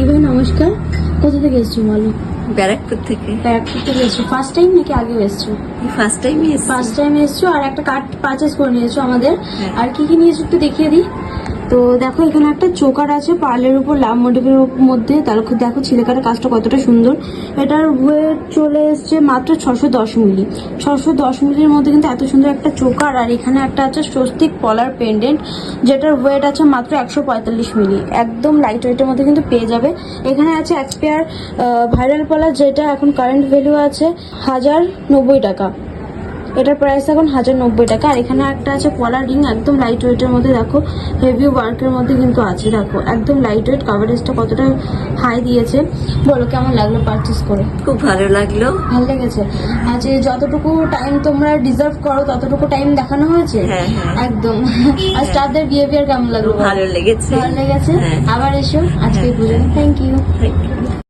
দিদি নমস্কার, কোথা থেকে এসছো বলো? ব্যারাকপুর থেকে। ব্যারাকপুর থেকে এসছো ফার্স্ট টাইম নাকি আগেও এসছো? ফার্স্ট টাইমই এসেছি। ফার্স্ট টাইম এসছো আর একটা কার্ড পারচেস করে নিয়েছো আমাদের। হ্যাঁ। আর কি কি নিয়েছো একটু দেখিয়ে দিই। তো দেখো এখানে একটা চোকার আছে পার্লের উপর লাভ মোটিভের মধ্যে, তারপর দেখো ছিলেকাটা কাজটা কতটা সুন্দর। এটার ওয়েট চলে এসছে মাত্র 610 মিলি। 610 মিলির মধ্যে কিন্তু এত সুন্দর একটা চোকার। আর এখানে একটা আছে স্বস্তিক পলার পেন্ডেন্ট, যেটার ওয়েট আছে মাত্র 145 মিলি। একদম লাইট ওয়েটের মধ্যে কিন্তু পেয়ে যাবে। এখানে আছে এক্সপায়ার ভাইরাল পলার, যেটা এখন কারেন্ট ভ্যালু আছে 1090 টাকা। এটার প্রাইস এখন 1090 টাকা। আর এখানে একটা আছে পলার রিং, একদম লাইট ওয়েটের মধ্যে, দেখো হেভি ওয়ার্কের মধ্যে কিন্তু আছে। দেখো একদম লাইট ওয়েট, কাভারেজটা কতটা হাই দিয়েছে। বলো কেমন লাগলো পারচেস করে? খুব ভালো লাগলো। ভালো লেগেছে? আচ্ছা, যতটুকু টাইম তোমরা ডিজার্ভ করো ততটুকু টাইম দেখানো হয়েছে। হ্যাঁ, হ্যাঁ। একদম। আর স্টাফদের বিহেভিয়ার কেমন লাগলো? ভালো লেগেছে। ভালো লেগেছে। হ্যাঁ। আবার এসো আজকে puja. Thank you. Thank you.